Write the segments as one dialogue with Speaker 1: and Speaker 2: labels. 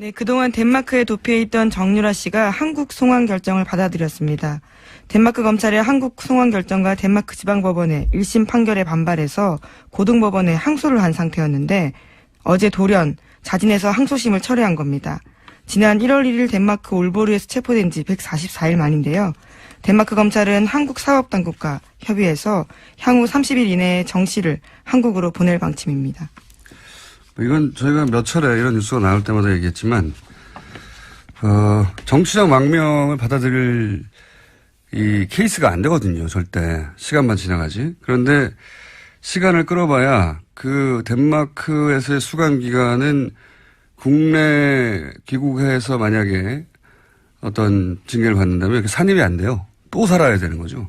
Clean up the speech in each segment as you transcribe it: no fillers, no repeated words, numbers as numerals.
Speaker 1: 네, 그동안 덴마크에 도피해 있던 정유라 씨가 한국 송환 결정을 받아들였습니다. 덴마크 검찰의 한국 송환 결정과 덴마크 지방법원의 1심 판결에 반발해서 고등법원에 항소를 한 상태였는데 어제 돌연 자진해서 항소심을 철회한 겁니다. 지난 1월 1일 덴마크 올보르에서 체포된 지 144일 만인데요. 덴마크 검찰은 한국 사법당국과 협의해서 향후 30일 이내에 정 씨를 한국으로 보낼 방침입니다.
Speaker 2: 이건 저희가 몇 차례 이런 뉴스가 나올 때마다 얘기했지만, 정치적 망명을 받아들일 이 케이스가 안 되거든요. 절대. 시간만 지나가지. 그런데 시간을 끌어봐야 그 덴마크에서의 수감 기간은 국내 귀국해서 만약에 어떤 징계를 받는다면 산입이 안 돼요. 또 살아야 되는 거죠.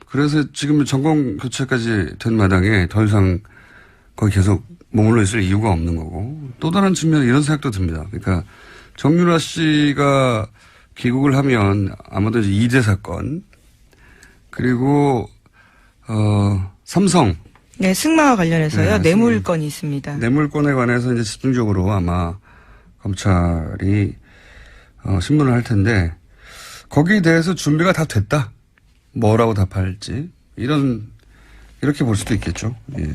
Speaker 2: 그래서 지금 정권 교체까지 된 마당에 더 이상 거기 계속 머물러 있을 이유가 없는 거고, 또 다른 측면에 이런 생각도 듭니다. 그러니까 정유라 씨가 귀국을 하면 아마도 이제 2대 사건, 그리고 삼성.
Speaker 1: 네, 승마와 관련해서요. 네, 뇌물건이 있습니다.
Speaker 2: 뇌물건에 관해서 이제 집중적으로 아마 검찰이 신문을 할 텐데, 거기에 대해서 준비가 다 됐다. 뭐라고 답할지. 이렇게 볼 수도 있겠죠. 예.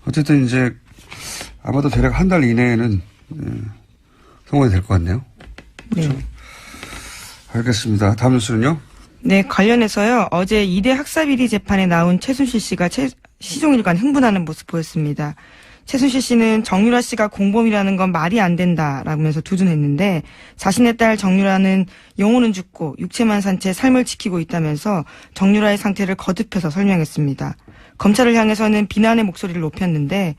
Speaker 2: 어쨌든 이제 아마도 대략 한 달 이내에는 성공이 될 것 같네요. 그렇죠? 네. 알겠습니다. 다음 뉴스는요?
Speaker 1: 네, 관련해서요. 어제 2대 학사비리 재판에 나온 최순실 씨가 시종일관 흥분하는 모습 보였습니다. 최순실 씨는 정유라 씨가 공범이라는 건 말이 안 된다라면서 두둔했는데 자신의 딸 정유라는 영혼은 죽고 육체만 산 채 삶을 지키고 있다면서 정유라의 상태를 거듭해서 설명했습니다. 검찰을 향해서는 비난의 목소리를 높였는데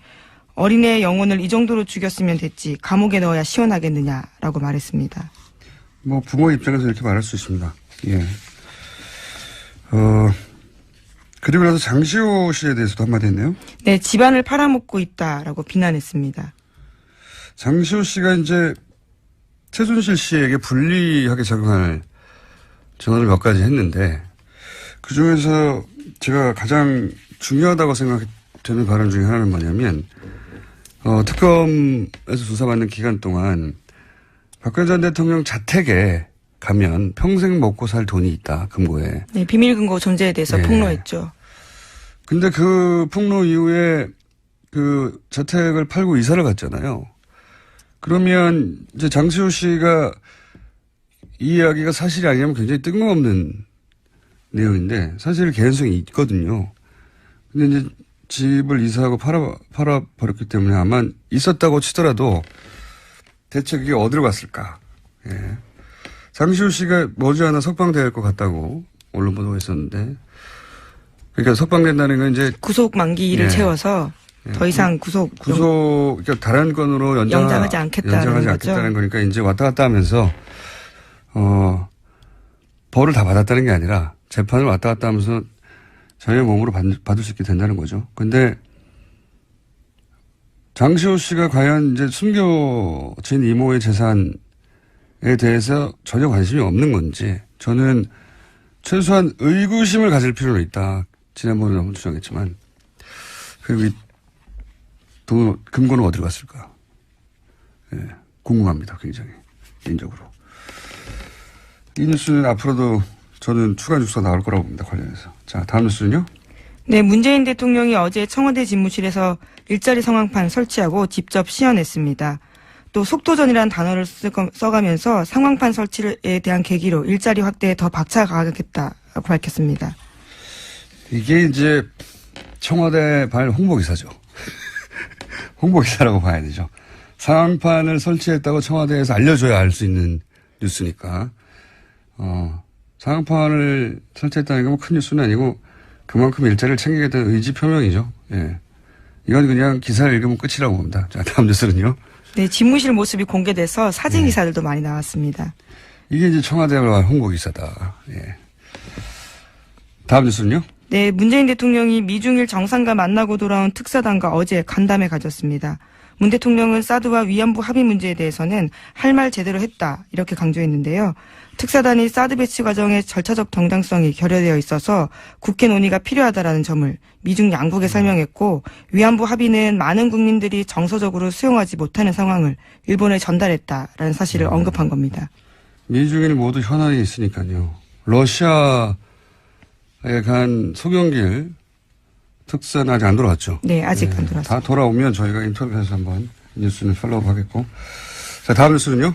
Speaker 1: 어린애의 영혼을 이 정도로 죽였으면 됐지 감옥에 넣어야 시원하겠느냐라고 말했습니다.
Speaker 2: 뭐 부모 입장에서 이렇게 말할 수 있습니다. 예. 그리고 나서 장시호 씨에 대해서도 한마디 했네요.
Speaker 1: 네, 집안을 팔아먹고 있다라고 비난했습니다.
Speaker 2: 장시호 씨가 이제 최순실 씨에게 불리하게 작용할 전화를 몇 가지 했는데 그중에서 제가 가장 중요하다고 생각되는 발언 중에 하나는 뭐냐면 특검에서 조사받는 기간 동안 박근혜 전 대통령 자택에 가면 평생 먹고 살 돈이 있다. 금고에.
Speaker 1: 네, 비밀 금고 존재에 대해서
Speaker 2: 네.
Speaker 1: 폭로했죠.
Speaker 2: 근데 그 폭로 이후에 그 자택을 팔고 이사를 갔잖아요. 그러면 이제 장시호 씨가 이 이야기가 사실이 아니라면 굉장히 뜬금없는 내용인데 사실 개연성이 있거든요. 근데 이제 집을 이사하고 팔아버렸기 때문에 아마 있었다고 치더라도 대체 그게 어디로 갔을까. 예. 장시호 씨가 머지않아 석방될 것 같다고 언론 보도가 있었는데 그러니까 석방된다는 건 이제
Speaker 1: 구속 만기를 채워서 더 이상
Speaker 2: 그러니까 다른 건으로
Speaker 1: 연장하지
Speaker 2: 않겠다는 거니까 이제 왔다 갔다 하면서 벌을 다 받았다는 게 아니라 재판을 왔다 갔다 하면서 자유의 몸으로 받을 수 있게 된다는 거죠. 근데 장시호 씨가 과연 이제 숨겨진 이모의 재산에 대해서 전혀 관심이 없는 건지 저는 최소한 의구심을 가질 필요는 있다. 지난번에 너무 주장했지만 그리고 이 금고는 어디로 갔을까? 예, 궁금합니다. 굉장히 개인적으로. 이 뉴스는 앞으로도 저는 추가 뉴스가 나올 거라고 봅니다. 관련해서. 자, 다음 뉴스는요?
Speaker 1: 네, 문재인 대통령이 어제 청와대 집무실에서 일자리 상황판 설치하고 직접 시연했습니다. 또 속도전이라는 단어를 써가면서 상황판 설치에 대한 계기로 일자리 확대에 더 박차가겠다고 밝혔습니다.
Speaker 2: 이게 이제 청와대 발 홍보기사죠. 홍보기사라고 봐야 되죠. 상황판을 설치했다고 청와대에서 알려줘야 알 수 있는 뉴스니까. 상황판을 설치했다는 건 큰 뉴스는 아니고 그만큼 일자리를 챙기겠다는 의지 표명이죠. 예. 이건 그냥 기사를 읽으면 끝이라고 봅니다. 자, 다음 뉴스는요.
Speaker 1: 네, 집무실 모습이 공개돼서 사진 기사들도 많이 나왔습니다.
Speaker 2: 이게 이제 청와대와 홍보기사다. 예. 다음 뉴스는요.
Speaker 1: 네, 문재인 대통령이 미중일 정상과 만나고 돌아온 특사단과 어제 간담회 가졌습니다. 문 대통령은 사드와 위안부 합의 문제에 대해서는 할 말 제대로 했다 이렇게 강조했는데요. 특사단이 사드 배치 과정의 절차적 정당성이 결여되어 있어서 국회 논의가 필요하다라는 점을 미중 양국에 설명했고 위안부 합의는 많은 국민들이 정서적으로 수용하지 못하는 상황을 일본에 전달했다라는 사실을 언급한 겁니다.
Speaker 2: 미중일 모두 현안이 있으니까요. 러시아에 간 송영길 특사는 아직 안 돌아왔죠?
Speaker 1: 네, 아직 안 돌아왔습니다.
Speaker 2: 다 돌아오면 저희가 인터뷰해서 한번 뉴스는 팔로우 하겠고. 자, 다음 뉴스는요?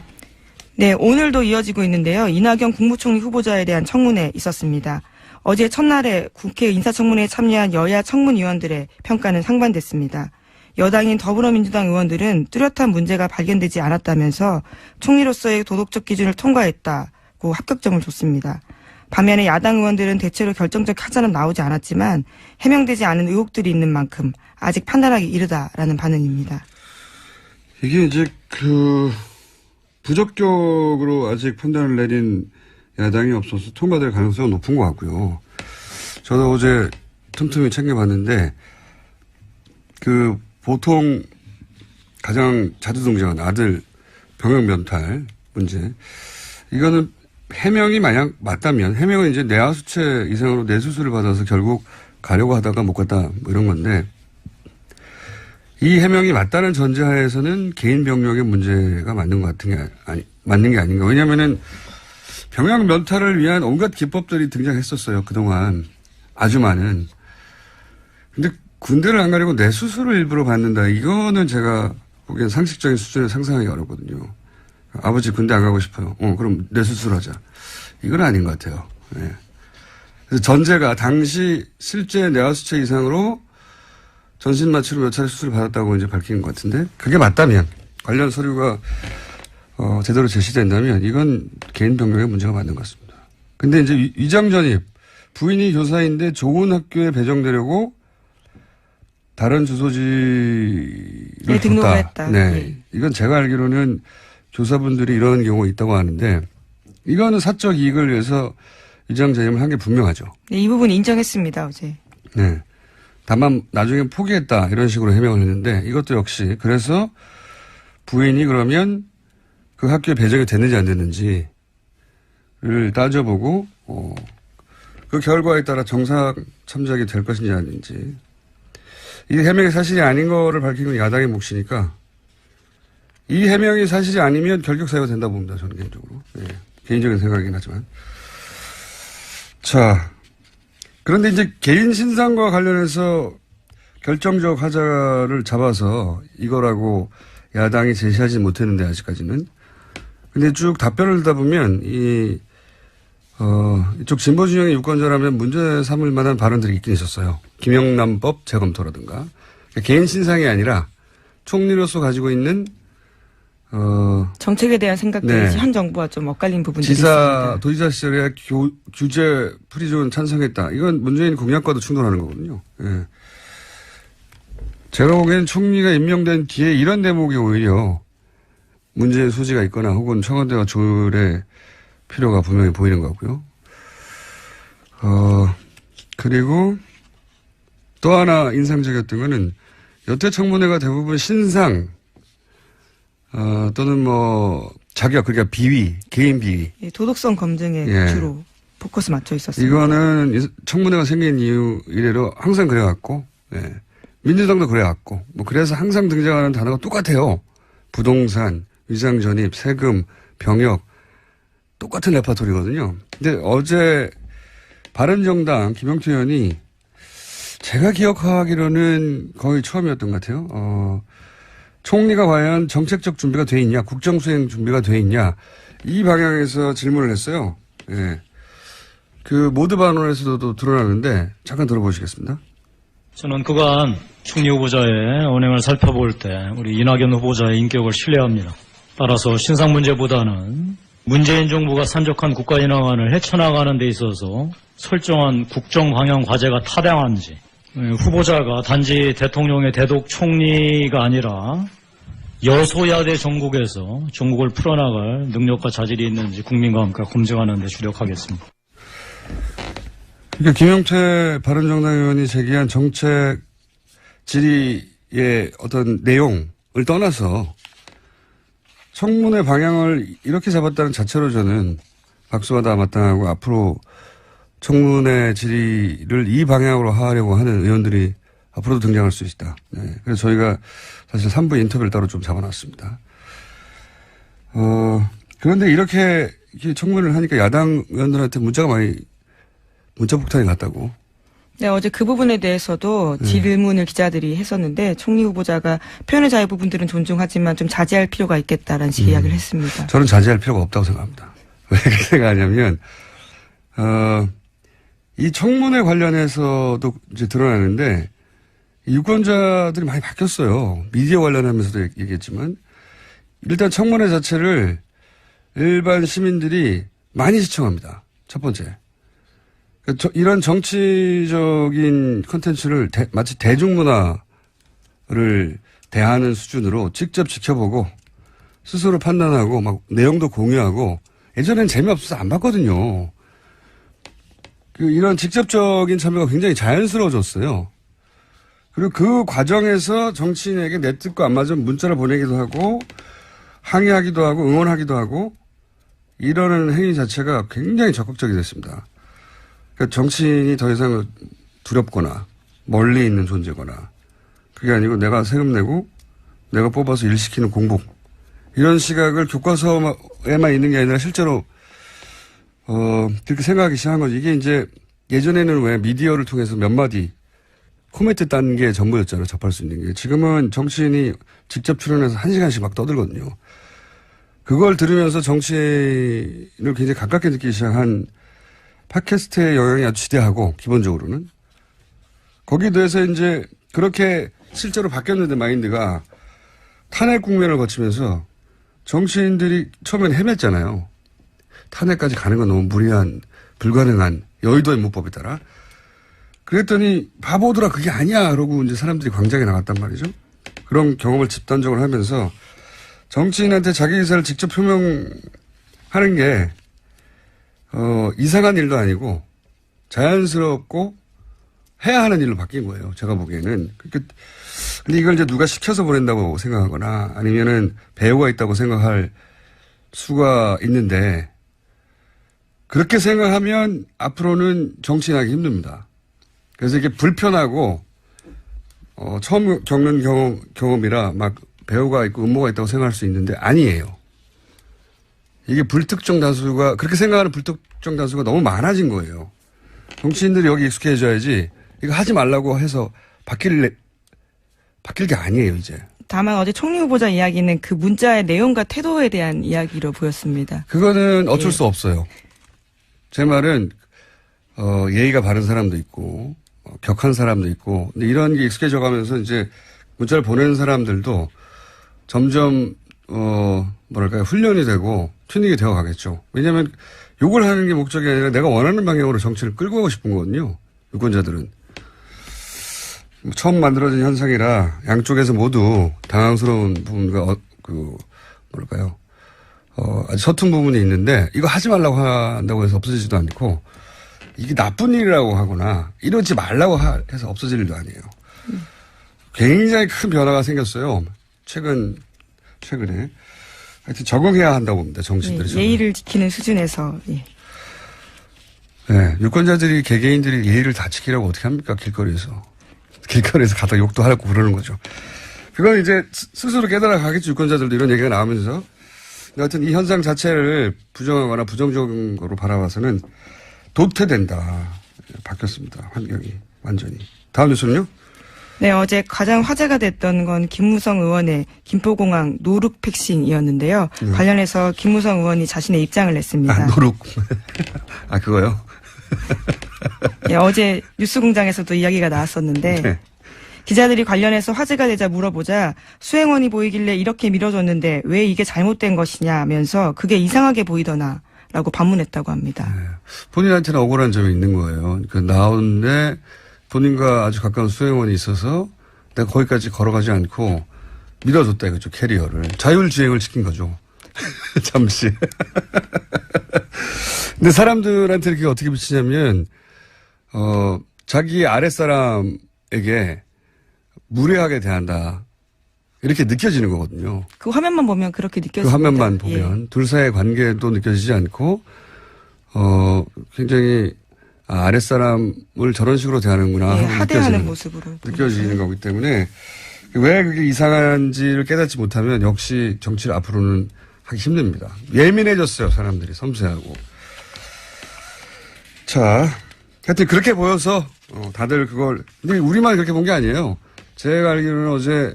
Speaker 1: 네, 오늘도 이어지고 있는데요. 이낙연 국무총리 후보자에 대한 청문회 있었습니다. 어제 첫날에 국회 인사청문회에 참여한 여야 청문위원들의 평가는 상반됐습니다. 여당인 더불어민주당 의원들은 뚜렷한 문제가 발견되지 않았다면서 총리로서의 도덕적 기준을 통과했다고 합격점을 줬습니다. 반면에 야당 의원들은 대체로 결정적 하자는 나오지 않았지만 해명되지 않은 의혹들이 있는 만큼 아직 판단하기 이르다라는 반응입니다.
Speaker 2: 이게 이제 부적격으로 아직 판단을 내린 야당이 없어서 통과될 가능성은 높은 것 같고요. 저도 어제 틈틈이 챙겨봤는데 보통 가장 자주 등장하는 아들 병역 면탈 문제 이거는 해명이 만약 맞다면 해명은 이제 내하수체 이상으로 뇌수술을 받아서 결국 가려고 하다가 못 갔다 뭐 이런 건데 이 해명이 맞다는 전제하에서는 개인 병력의 문제가 맞는 것 같은 게 맞는 게 아닌가. 왜냐면은 병역 면탈을 위한 온갖 기법들이 등장했었어요. 그동안 아주 많은. 근데 군대를 안 가려고 뇌수술을 일부러 받는다. 이거는 제가 보기엔 상식적인 수준에 상상하기 어렵거든요. 아버지 군대 안 가고 싶어요. 그럼 뇌수술하자. 이건 아닌 것 같아요. 네. 그래서 전제가 당시 실제 뇌하수체 이상으로 전신 마취로 몇 차례 수술을 받았다고 이제 밝힌 것 같은데 그게 맞다면 관련 서류가 제대로 제시된다면 이건 개인 병력의 문제가 맞는 것 같습니다. 근데 이제 위장 전입 부인이 교사인데 좋은 학교에 배정되려고 다른 주소지를
Speaker 1: 등록을 했다.
Speaker 2: 네.
Speaker 1: 네.
Speaker 2: 이건 제가 알기로는 교사분들이 이런 경우가 있다고 하는데 이거는 사적 이익을 위해서 위장 전입을 한 게 분명하죠.
Speaker 1: 네, 이 부분 인정했습니다. 어제.
Speaker 2: 네. 다만 나중에 포기했다 이런 식으로 해명을 했는데 이것도 역시 그래서 부인이 그러면 그 학교에 배정이 됐는지 안 됐는지를 따져보고 그 결과에 따라 정상 참작이 될 것인지 아닌지 이 해명이 사실이 아닌 거를 밝히는 건 야당의 몫이니까 이 해명이 사실이 아니면 결격 사유가 된다고 봅니다. 저는 개인적으로. 네. 개인적인 생각이긴 하지만. 자. 그런데 이제 개인 신상과 관련해서 결정적 하자를 잡아서 이거라고 야당이 제시하지 못했는데 아직까지는. 근데 쭉 답변을 듣다 보면 이쪽 진보 진영의 유권자라면 문제 삼을 만한 발언들이 있긴 있었어요. 김영란법 재검토라든가. 그러니까 개인 신상이 아니라 총리로서 가지고 있는
Speaker 1: 정책에 대한 생각들이
Speaker 2: 네.
Speaker 1: 현 정부와 좀 엇갈린 부분들이 있습니다.
Speaker 2: 도지사 시절에 규제 프리존 찬성했다. 이건 문재인 공약과도 충돌하는 거거든요. 예. 제가 보기에는 총리가 임명된 뒤에 이런 대목이 오히려 문제의 소지가 있거나 혹은 청와대와 조율의 필요가 분명히 보이는 거고요. 그리고 또 하나 인상적이었던 거는 여태 청문회가 대부분 신상 또는 자격, 그러니까 비위, 개인 비위.
Speaker 1: 도덕성 검증에 주로 포커스 맞춰 있었습니다.
Speaker 2: 이거는 청문회가 생긴 이후 이래로 항상 그래왔고, 민주당도 그래왔고, 그래서 항상 등장하는 단어가 똑같아요. 부동산, 위장 전입, 세금, 병역, 똑같은 레파토리거든요. 근데 어제 바른정당 김영태 의원이 제가 기억하기로는 거의 처음이었던 것 같아요. 총리가 과연 정책적 준비가 돼 있냐, 국정수행 준비가 돼 있냐, 이 방향에서 질문을 했어요. 예. 그 모두 반론에서도 드러나는데 잠깐 들어보시겠습니다.
Speaker 3: 저는 그간 총리 후보자의 언행을 살펴볼 때 우리 이낙연 후보자의 인격을 신뢰합니다. 따라서 신상 문제보다는 문재인 정부가 산적한 국가인왕안을 헤쳐나가는 데 있어서 설정한 국정 방향 과제가 타당한지, 후보자가 단지 대통령의 대독 총리가 아니라 여소야대 정국에서 정국을 풀어나갈 능력과 자질이 있는지 국민과 함께 검증하는 데 주력하겠습니다.
Speaker 2: 그러니까 김영태 바른정당 의원이 제기한 정책 질의의 어떤 내용을 떠나서 청문회 방향을 이렇게 잡았다는 자체로 저는 박수하다 마땅하고 앞으로 청문회 질의를 이 방향으로 하려고 하는 의원들이 앞으로도 등장할 수 있다. 네. 그래서 저희가 사실 3부 인터뷰를 따로 좀 잡아놨습니다. 그런데 이렇게 청문회를 하니까 야당 의원들한테 문자 폭탄이 갔다고.
Speaker 1: 네, 어제 그 부분에 대해서도 질문을 기자들이 했었는데 총리 후보자가 표현의 자유 부분들은 존중하지만 좀 자제할 필요가 있겠다라는 식의 이야기를 했습니다.
Speaker 2: 저는 자제할 필요가 없다고 생각합니다. 왜 그렇게 생각하냐면 이 청문회 관련해서도 이제 드러나는데 유권자들이 많이 바뀌었어요. 미디어 관련하면서도 얘기했지만 일단 청문회 자체를 일반 시민들이 많이 시청합니다. 첫 번째. 이런 정치적인 콘텐츠를 마치 대중문화를 대하는 수준으로 직접 지켜보고 스스로 판단하고 막 내용도 공유하고 예전엔 재미없어서 안 봤거든요. 이런 직접적인 참여가 굉장히 자연스러워졌어요. 그리고 그 과정에서 정치인에게 내 뜻과 안 맞으면 문자를 보내기도 하고 항의하기도 하고 응원하기도 하고 이러는 행위 자체가 굉장히 적극적이 됐습니다. 그러니까 정치인이 더 이상 두렵거나 멀리 있는 존재거나 그게 아니고 내가 세금 내고 내가 뽑아서 일 시키는 공복 이런 시각을 교과서에만 있는 게 아니라 실제로 그렇게 생각하기 시작한 거죠. 이게 이제 예전에는 왜 미디어를 통해서 몇 마디 코멘트 딴 게 전부였잖아요. 접할 수 있는 게. 지금은 정치인이 직접 출연해서 1시간씩 막 떠들거든요. 그걸 들으면서 정치인을 굉장히 가깝게 느끼기 시작한 팟캐스트의 영향이 아주 지대하고 기본적으로는 거기에 대해서 이제 그렇게 실제로 바뀌었는데 마인드가 탄핵 국면을 거치면서 정치인들이 처음엔 헤맸잖아요. 탄핵까지 가는 건 너무 무리한 불가능한 여의도의 문법에 따라 그랬더니 바보들아 그게 아니야 그러고 이제 사람들이 광장에 나갔단 말이죠. 그런 경험을 집단적으로 하면서 정치인한테 자기 의사를 직접 표명하는 게 이상한 일도 아니고 자연스럽고 해야 하는 일로 바뀐 거예요. 제가 보기에는. 근데 이걸 이제 누가 시켜서 보낸다고 생각하거나 아니면은 배우가 있다고 생각할 수가 있는데 그렇게 생각하면 앞으로는 정치인하기 힘듭니다. 그래서 이게 불편하고 처음 겪는 경험이라 막 배우가 있고 음모가 있다고 생각할 수 있는데 아니에요. 이게 불특정 다수가 그렇게 생각하는 불특정 다수가 너무 많아진 거예요. 정치인들이 여기 익숙해져야지 이거 하지 말라고 해서 바뀔 게 아니에요 이제. 다만
Speaker 1: 어제 총리 후보자 이야기는 그 문자의 내용과 태도에 대한 이야기로 보였습니다.
Speaker 2: 그거는 어쩔 수 없어요. 제 말은 예의가 바른 사람도 있고 격한 사람도 있고 근데 이런 게 익숙해져 가면서 이제 문자를 보내는 사람들도 점점 뭐랄까요 훈련이 되고 튜닝이 되어 가겠죠. 왜냐하면 욕을 하는 게 목적이 아니라 내가 원하는 방향으로 정치를 끌고 가고 싶은 거거든요. 유권자들은. 처음 만들어진 현상이라 양쪽에서 모두 당황스러운 부분과 뭐랄까요 아주 서툰 부분이 있는데 이거 하지 말라고 한다고 해서 없어지지도 않고 이게 나쁜 일이라고 하거나 이러지 말라고 해서 없어질 일도 아니에요. 굉장히 큰 변화가 생겼어요. 최근에. 하여튼 적응해야 한다고 봅니다. 정치인들이.
Speaker 1: 네, 예의를 지키는 수준에서. 예.
Speaker 2: 네, 유권자들이 개개인들이 예의를 다 지키라고 어떻게 합니까? 길거리에서 가다 욕도 하려고 그러는 거죠. 그건 이제 스스로 깨달아 가겠죠. 유권자들도 이런 얘기가 나오면서. 하여튼 이 현상 자체를 부정하거나 부정적으로 바라봐서는 도태된다. 바뀌었습니다. 환경이 완전히. 다음 뉴스는요?
Speaker 1: 네, 어제 가장 화제가 됐던 건 김무성 의원의 김포공항 노룩 백신이었는데요. 관련해서 김무성 의원이 자신의 입장을 냈습니다.
Speaker 2: 노룩. 그거요?
Speaker 1: 네, 어제 뉴스공장에서도 이야기가 나왔었는데
Speaker 2: 네.
Speaker 1: 기자들이 관련해서 화제가 되자 물어보자 수행원이 보이길래 이렇게 밀어줬는데 왜 이게 잘못된 것이냐면서 그게 이상하게 보이더나 라고 반문했다고 합니다.
Speaker 2: 네. 본인한테는 억울한 점이 있는 거예요. 나오는데 본인과 아주 가까운 수행원이 있어서 내가 거기까지 걸어가지 않고 밀어줬다 이거죠. 캐리어를. 자율주행을 시킨 거죠. 잠시. 근데 사람들한테 이렇게 어떻게 비치냐면 자기 아랫사람에게 무례하게 대한다. 이렇게 느껴지는 거거든요.
Speaker 1: 그 화면만 보면 그렇게
Speaker 2: 그
Speaker 1: 느껴집니다.
Speaker 2: 화면만 보면 둘 사이의 관계도 느껴지지 않고 굉장히 아랫사람을 저런 식으로 대하는구나
Speaker 1: 예,
Speaker 2: 하고
Speaker 1: 하대하는 모습으로
Speaker 2: 느껴지는 거기 때문에 왜 그게 이상한지를 깨닫지 못하면 역시 정치를 앞으로는 하기 힘듭니다. 예민해졌어요. 사람들이 섬세하고. 자, 하여튼 그렇게 보여서 다들 그걸 근데 우리만 그렇게 본 게 아니에요. 제가 알기로는 어제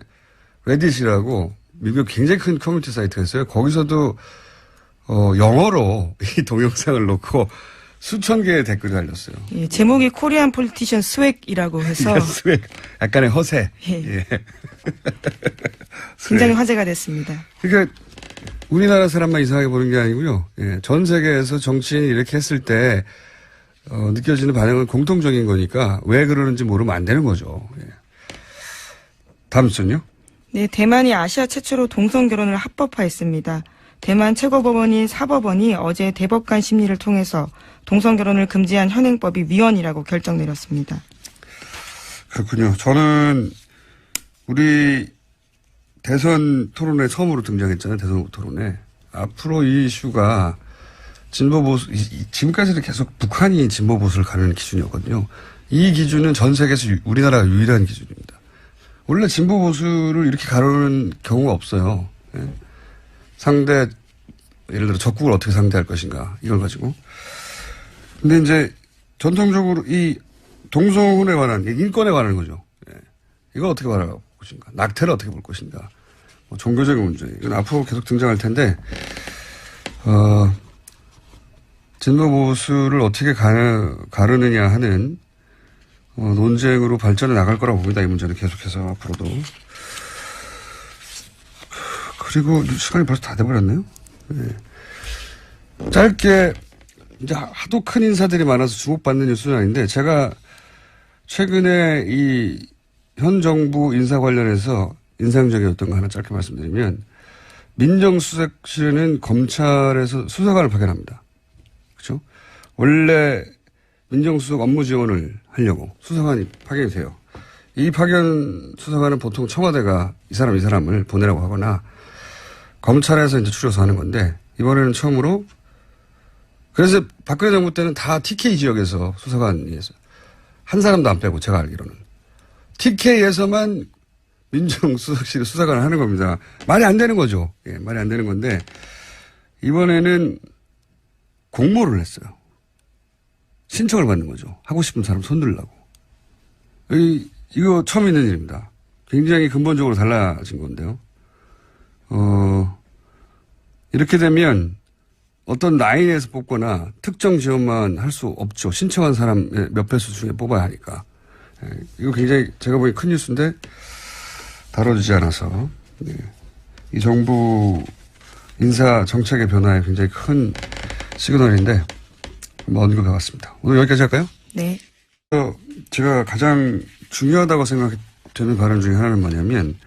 Speaker 2: 레딧이라고 미국 굉장히 큰 커뮤니티 사이트가 있어요. 거기서도 영어로 이 동영상을 놓고 수천 개의 댓글이 달렸어요.
Speaker 1: 예, 제목이 코리안 폴리티션 스웩이라고 해서
Speaker 2: 약간의 허세.
Speaker 1: 예.
Speaker 2: 예.
Speaker 1: 굉장히 화제가 됐습니다.
Speaker 2: 그러니까 우리나라 사람만 이상하게 보는 게 아니고요. 예, 전 세계에서 정치인이 이렇게 했을 때 느껴지는 반응은 공통적인 거니까 왜 그러는지 모르면 안 되는 거죠. 예. 다음 순요.
Speaker 1: 네, 대만이 아시아 최초로 동성 결혼을 합법화했습니다. 대만 최고법원인 사법원이 어제 대법관 심리를 통해서 동성 결혼을 금지한 현행법이 위헌이라고 결정 내렸습니다.
Speaker 2: 그렇군요. 저는 우리 대선 토론회 처음으로 등장했잖아요. 대선 토론회. 앞으로 이 이슈가 진보 보수, 지금까지는 계속 북한이 진보 보수를 가르는 기준이었거든요. 이 기준은 전 세계에서 우리나라가 유일한 기준입니다. 원래 진보 보수를 이렇게 가르는 경우가 없어요. 예. 상대, 예를 들어 적국을 어떻게 상대할 것인가, 이걸 가지고. 근데 이제 전통적으로 이 동성혼에 관한, 인권에 관한 거죠. 예. 이걸 어떻게 바라볼 것인가, 낙태를 어떻게 볼 것인가, 뭐 종교적인 문제, 이건 앞으로 계속 등장할 텐데, 진보 보수를 어떻게 가르느냐 하는 논쟁으로 발전해 나갈 거라고 봅니다. 이 문제는 계속해서 앞으로도. 그리고 시간이 벌써 다 돼버렸네요. 네. 짧게 이제 하도 큰 인사들이 많아서 주목받는 뉴스는 아닌데 제가 최근에 이 현 정부 인사 관련해서 인상적이었던 거 하나 짧게 말씀드리면 민정수석실에는 검찰에서 수사관을 파견합니다. 그렇죠? 원래 민정수석 업무 지원을 하려고 수사관이 파견이 돼요. 이 파견 수사관은 보통 청와대가 이 사람을 보내라고 하거나 검찰에서 이제 추려서 하는 건데 이번에는 처음으로 그래서 박근혜 정부 때는 다 TK 지역에서 수사관이었어요. 한 사람도 안 빼고 제가 알기로는. TK에서만 민정수석실에 수사관을 하는 겁니다. 말이 안 되는 거죠. 예, 말이 안 되는 건데 이번에는 공모를 했어요. 신청을 받는 거죠. 하고 싶은 사람 손들라고. 이거 처음 있는 일입니다. 굉장히 근본적으로 달라진 건데요. 이렇게 되면 어떤 라인에서 뽑거나 특정 지원만 할 수 없죠. 신청한 사람 몇 배수 중에 뽑아야 하니까. 이거 굉장히 제가 보기엔 큰 뉴스인데 다뤄지지 않아서 이 정부 인사 정책의 변화에 굉장히 큰 시그널인데 한번 언급해 봤습니다. 오늘 여기까지 할까요?
Speaker 1: 네.
Speaker 2: 제가 가장 중요하다고 생각되는 발언 중에 하나는 뭐냐면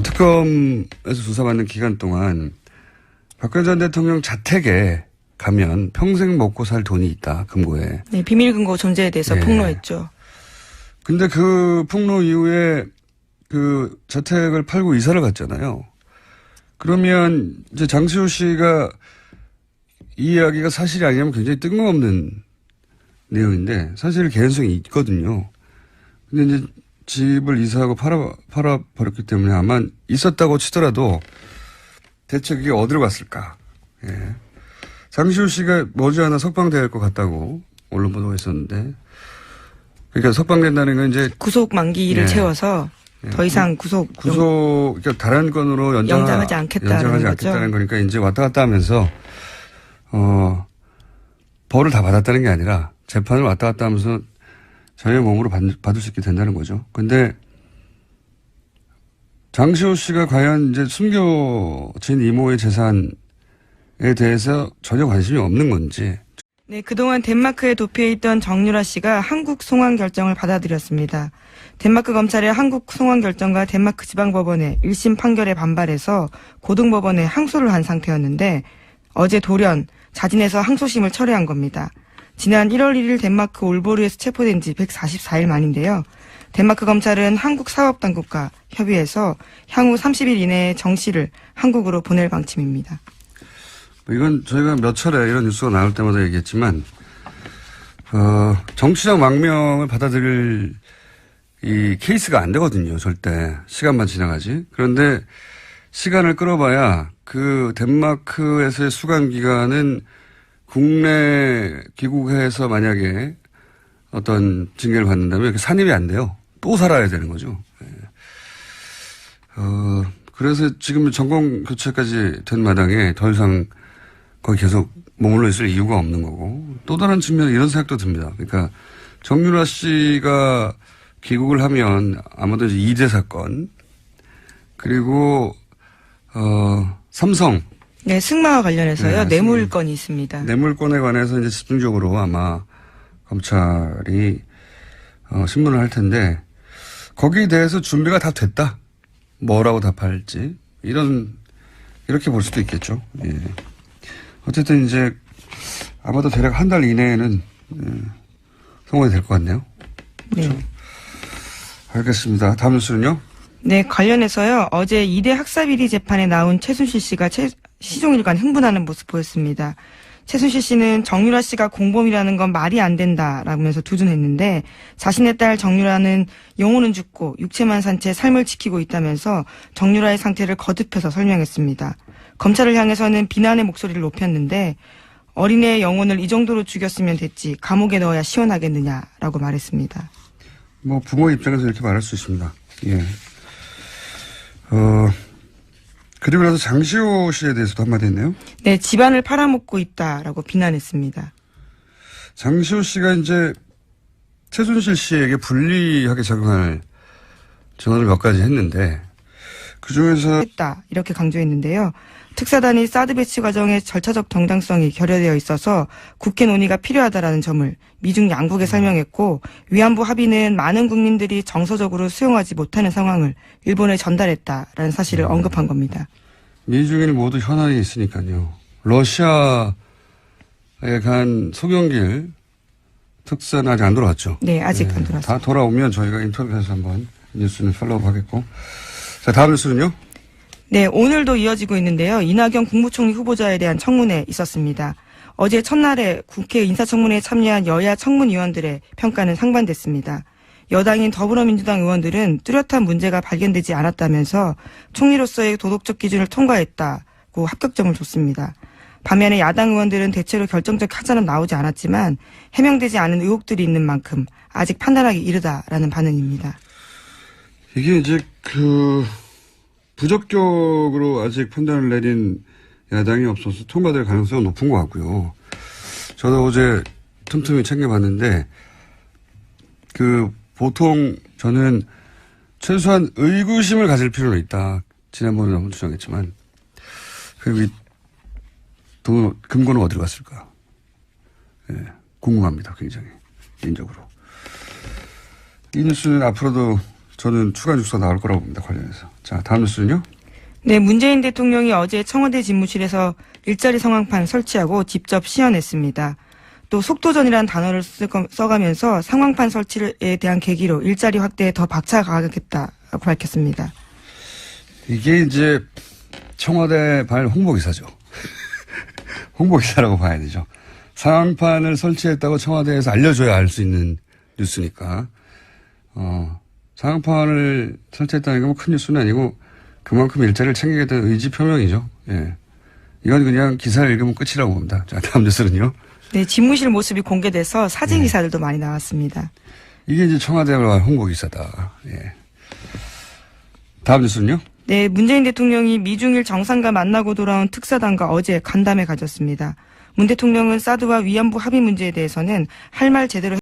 Speaker 2: 특검에서 수사받는 기간 동안 박근혜 전 대통령 자택에 가면 평생 먹고 살 돈이 있다. 금고에.
Speaker 1: 네, 비밀 금고 존재에 대해서
Speaker 2: 네.
Speaker 1: 폭로했죠.
Speaker 2: 근데 그 폭로 이후에 그 자택을 팔고 이사를 갔잖아요. 그러면 이제 장시호 씨가 이 이야기가 사실이 아니라면 굉장히 뜬금없는 내용인데 사실 개연성이 있거든요. 근데 이제 집을 이사하고 팔아버렸기 때문에 아마 있었다고 치더라도 대체 그게 어디로 갔을까. 예. 장시호 씨가 머지않아 석방될 것 같다고 언론 보도가 있었는데 그러니까 석방된다는 건 이제
Speaker 1: 구속 만기를
Speaker 2: 예.
Speaker 1: 채워서 더 이상
Speaker 2: 그러니까 다른 건으로
Speaker 1: 연장하지 않겠다는
Speaker 2: 않겠다는 거니까 이제 왔다 갔다 하면서 벌을 다 받았다는 게 아니라 재판을 왔다 갔다 하면서 자유의 몸으로 받을 수 있게 된다는 거죠. 근데 장시호 씨가 과연 이제 숨겨진 이모의 재산에 대해서 전혀 관심이 없는 건지.
Speaker 1: 네, 그동안 덴마크에 도피해 있던 정유라 씨가 한국 송환 결정을 받아들였습니다. 덴마크 검찰의 한국 송환 결정과 덴마크 지방법원의 1심 판결에 반발해서 고등법원에 항소를 한 상태였는데 어제 돌연 자진해서 항소심을 철회한 겁니다. 지난 1월 1일 덴마크 올보르에서 체포된 지 144일 만인데요. 덴마크 검찰은 한국 사법당국과 협의해서 향후 30일 이내에 정 씨를 한국으로 보낼 방침입니다.
Speaker 2: 이건 저희가 몇 차례 이런 뉴스가 나올 때마다 얘기했지만, 정치적 망명을 받아들일 이 케이스가 안 되거든요. 절대. 시간만 지나가지. 그런데 시간을 끌어봐야 그 덴마크에서의 수감 기간은 국내 귀국해서 만약에 어떤 징계를 받는다면 이렇게 산입이 안 돼요. 또 살아야 되는 거죠. 그래서 지금 정권 교체까지 된 마당에 더 이상 거기 계속 머물러 있을 이유가 없는 거고, 또 다른 측면에 이런 생각도 듭니다. 그러니까 정유라 씨가 귀국을 하면 아마도 이제 2대 사건, 그리고 삼성.
Speaker 1: 네, 승마와 관련해서요.
Speaker 2: 네,
Speaker 1: 뇌물건이 있습니다.
Speaker 2: 뇌물건에 관해서 이제 집중적으로 아마 검찰이 신문을 할 텐데, 거기에 대해서 준비가 다 됐다. 뭐라고 답할지. 이렇게 볼 수도 있겠죠. 예. 어쨌든 이제 아마도 대략 한 달 이내에는 성공이 될 것 같네요. 그렇죠?
Speaker 1: 네.
Speaker 2: 알겠습니다. 다음 뉴스는요?
Speaker 1: 네, 관련해서요. 어제 2대 학사비리 재판에 나온 최순실 씨가 시종일관 흥분하는 모습 보였습니다. 최순실 씨는 정유라 씨가 공범이라는 건 말이 안 된다라면서 두둔했는데, 자신의 딸 정유라는 영혼은 죽고 육체만 산 채 삶을 지키고 있다면서 정유라의 상태를 거듭해서 설명했습니다. 검찰을 향해서는 비난의 목소리를 높였는데, 어린애의 영혼을 이 정도로 죽였으면 됐지 감옥에 넣어야 시원하겠느냐라고 말했습니다.
Speaker 2: 뭐 부모 입장에서 이렇게 말할 수 있습니다. 예. 그리고 나서 장시호 씨에 대해서도 한마디 했네요.
Speaker 1: 네, 집안을 팔아먹고 있다라고 비난했습니다.
Speaker 2: 장시호 씨가 이제 최순실 씨에게 불리하게 작용할 전화를 몇 가지 했는데, 그중에서
Speaker 1: 했다 이렇게 강조했는데요. 특사단이 사드 배치 과정의 절차적 정당성이 결여되어 있어서 국회 논의가 필요하다라는 점을 미중 양국에 설명했고, 위안부 합의는 많은 국민들이 정서적으로 수용하지 못하는 상황을 일본에 전달했다라는 사실을 언급한 겁니다.
Speaker 2: 미중일 모두 현안이 있으니까요. 러시아에 간 송영길 특사는 아직 안 돌아왔죠?
Speaker 1: 네, 아직 안 돌아왔습니다.
Speaker 2: 다 돌아오면 저희가 인터뷰해서 한번 뉴스는 팔로우 하겠고. 자, 다음 뉴스는요?
Speaker 1: 네, 오늘도 이어지고 있는데요. 이낙연 국무총리 후보자에 대한 청문회 있었습니다. 어제 첫날에 국회 인사청문회에 참여한 여야 청문위원들의 평가는 상반됐습니다. 여당인 더불어민주당 의원들은 뚜렷한 문제가 발견되지 않았다면서 총리로서의 도덕적 기준을 통과했다고 합격점을 줬습니다. 반면에 야당 의원들은 대체로 결정적 하자는 나오지 않았지만 해명되지 않은 의혹들이 있는 만큼 아직 판단하기 이르다라는 반응입니다.
Speaker 2: 이게 이제 부적격으로 아직 판단을 내린 야당이 없어서 통과될 가능성은 높은 것 같고요. 저도 어제 틈틈이 챙겨봤는데, 보통 저는 최소한 의구심을 가질 필요는 있다. 지난번에 한번 주장했지만. 그리고 금고는 어디로 갔을까? 예, 궁금합니다. 굉장히. 개인적으로. 이 뉴스는 앞으로도 저는 추가 뉴스가 나올 거라고 봅니다. 관련해서. 자, 다음 뉴스는요?
Speaker 1: 네, 문재인 대통령이 어제 청와대 집무실에서 일자리 상황판 설치하고 직접 시연했습니다. 또 속도전이라는 단어를 써가면서 상황판 설치에 대한 계기로 일자리 확대에 더 박차 가겠다고 밝혔습니다.
Speaker 2: 이게 이제 청와대 발 홍보기사죠. 홍보기사라고 봐야 되죠. 상황판을 설치했다고 청와대에서 알려줘야 알 수 있는 뉴스니까. 상황판을 설치했다는 건 큰 뉴스는 아니고 그만큼 일자리를 챙기겠다는 의지 표명이죠. 예. 이건 그냥 기사를 읽으면 끝이라고 봅니다. 자, 다음 뉴스는요.
Speaker 1: 네, 집무실 모습이 공개돼서 사진 기사들도 많이 나왔습니다.
Speaker 2: 이게 이제 청와대와 홍보기사다. 예. 다음 뉴스는요.
Speaker 1: 네, 문재인 대통령이 미중일 정상과 만나고 돌아온 특사단과 어제 간담회 가졌습니다. 문 대통령은 사드와 위안부 합의 문제에 대해서는 할 말 제대로